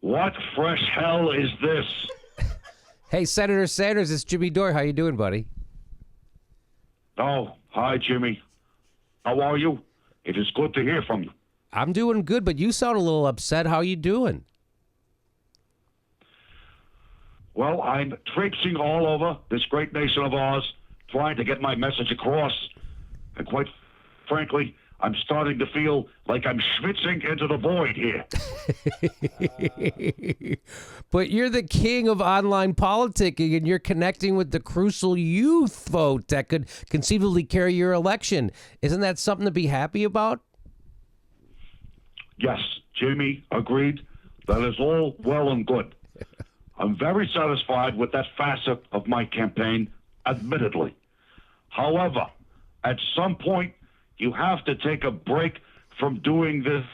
What fresh hell is this? Hey, Senator Sanders, it's Jimmy Dore. How you doing, buddy? Oh, hi, Jimmy. How are you? It is good to hear from you. I'm doing good, but you sound a little upset. How you doing? Well, I'm traipsing all over this great nation of ours, trying to get my message across. And quite frankly, I'm starting to feel like I'm schwitzing into the void here. But you're the king of online politicking, and you're connecting with the crucial youth vote that could conceivably carry your election. Isn't that something to be happy about? Yes, Jimmy, agreed. That is all well and good. I'm very satisfied with that facet of my campaign, admittedly. However, at some point, you have to take a break from doing this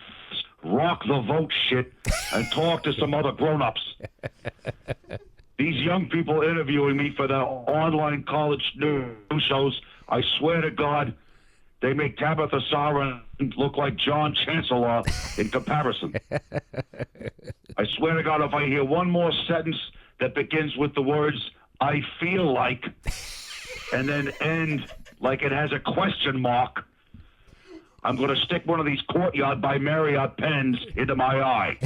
rock the vote shit and talk to some other grown-ups. These young people interviewing me for their online college news shows, I swear to God, they make Tabitha Saran look like John Chancellor in comparison. I swear to God, if I hear one more sentence that begins with the words, I feel like, and then end like it has a question mark, I'm going to stick one of these Courtyard by Marriott pens into my eye.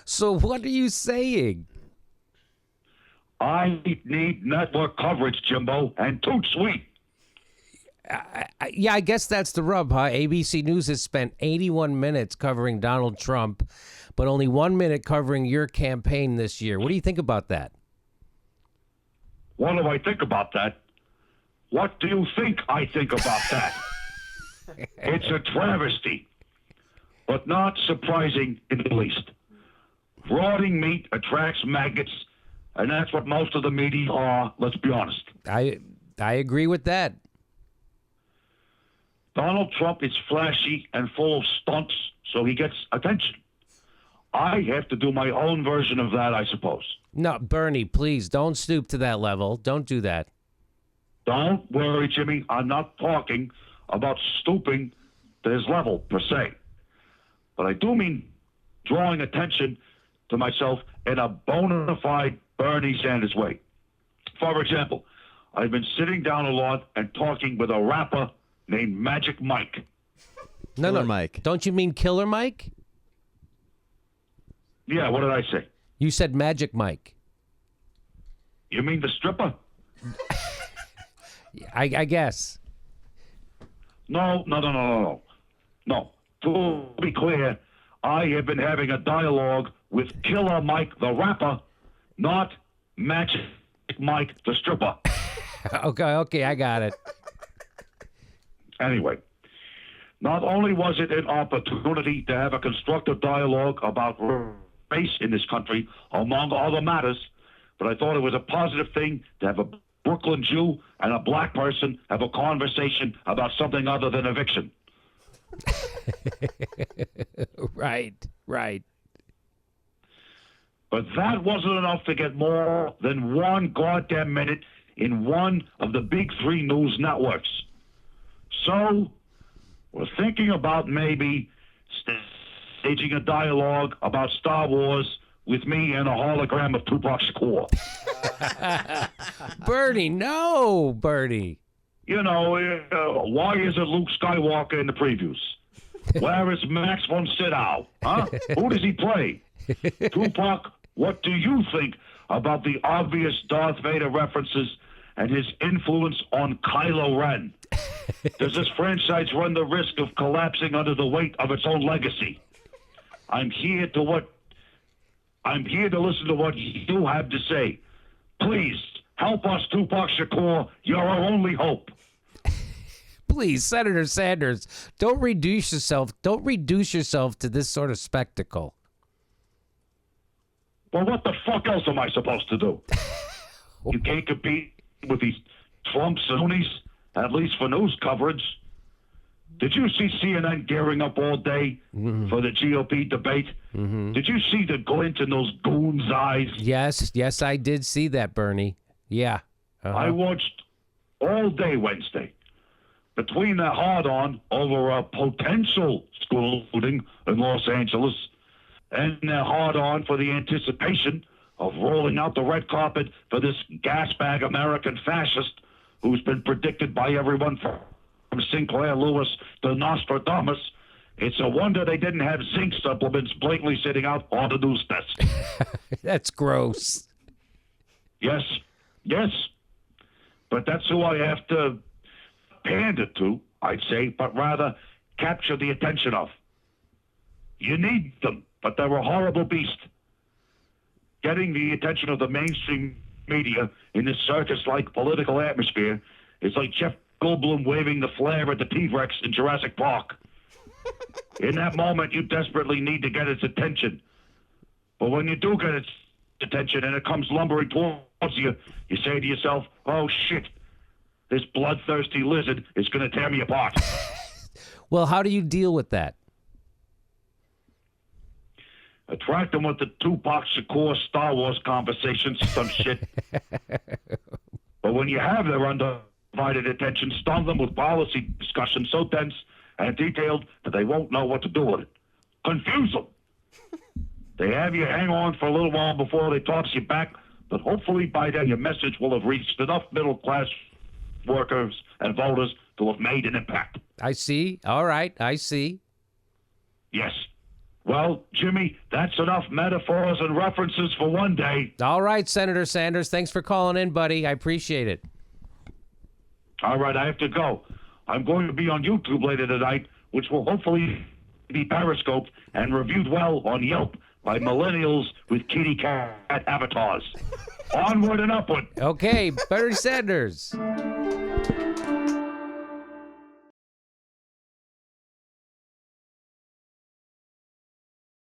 So what are you saying? I need network coverage, Jimbo, and toot sweet. Yeah, I guess that's the rub, huh? ABC News has spent 81 minutes covering Donald Trump, but only 1 minute covering your campaign this year. What do you think about that? What do I think about that? What do you think I think about that? It's a travesty, but not surprising in the least. Rotting meat attracts maggots, and that's what most of the media are, let's be honest. I agree with that. Donald Trump is flashy and full of stunts, so he gets attention. I have to do my own version of that, I suppose. No, Bernie, please don't stoop to that level. Don't do that. Don't worry, Jimmy. I'm not talking about stooping to his level, per se. But I do mean drawing attention to myself in a bona fide Bernie Sanders way. For example, I've been sitting down a lot and talking with a rapper named Magic Mike. No, Mike. Don't you mean Killer Mike? Yeah, what did I say? You said Magic Mike. You mean the stripper? I guess. No. No. To be clear, I have been having a dialogue with Killer Mike the rapper, not Magic Mike the stripper. Okay, I got it. Anyway, not only was it an opportunity to have a constructive dialogue about race in this country, among other matters, but I thought it was a positive thing to have a Brooklyn Jew and a black person have a conversation about something other than eviction. Right. But that wasn't enough to get more than one goddamn minute in one of the big three news networks. So, we're thinking about maybe staging a dialogue about Star Wars with me and a hologram of Tupac Shakur. Bernie, no, Bernie. You know, why isn't Luke Skywalker in the previews? Where is Max von Sydow? Huh? Who does he play? Tupac, what do you think about the obvious Darth Vader references and his influence on Kylo Ren? Does this franchise run the risk of collapsing under the weight of its own legacy? I'm here to listen to what you have to say. Please, help us, Tupac Shakur. You're our only hope. Please, Senator Sanders, don't reduce yourself to this sort of spectacle. Well, what the fuck else am I supposed to do? You can't compete with these Trump Sunnis, at least for news coverage. Did you see CNN gearing up all day for the GOP debate? Mm-hmm. Did you see the glint in those goons' eyes? Yes, I did see that, Bernie. Yeah. I watched all day Wednesday. between their hard-on over a potential school shooting in Los Angeles and their hard-on for the anticipation of rolling out the red carpet for this gas-bag American fascist who's been predicted by everyone from Sinclair Lewis to Nostradamus, it's a wonder they didn't have zinc supplements blatantly sitting out on the news desk. That's gross. Yes, yes. But that's who I have to pander to, I'd say, but rather capture the attention of. You need them, but they're a horrible beast. Getting the attention of the mainstream media in this circus-like political atmosphere is like Jeff Goldblum waving the flare at the T-Rex in Jurassic Park. In that moment, you desperately need to get its attention. But when you do get its attention and it comes lumbering towards you, you say to yourself, oh shit, this bloodthirsty lizard is going to tear me apart. Well, how do you deal with that? Attract them with the Tupac Shakur Star Wars conversations, some shit. But when you have their undivided attention, stun them with policy discussions so dense and detailed that they won't know what to do with it. Confuse them. They have you hang on for a little while before they toss you back, but hopefully by then your message will have reached enough middle-class workers and voters to have made an impact. I see. All right, I see. Yes. Well, Jimmy, that's enough metaphors and references for one day. All right, Senator Sanders, thanks for calling in, buddy. I appreciate it. All right, I have to go. I'm going to be on YouTube later tonight, which will hopefully be periscoped and reviewed well on Yelp by millennials with kitty cat avatars. Onward and upward. Okay, Bernie Sanders.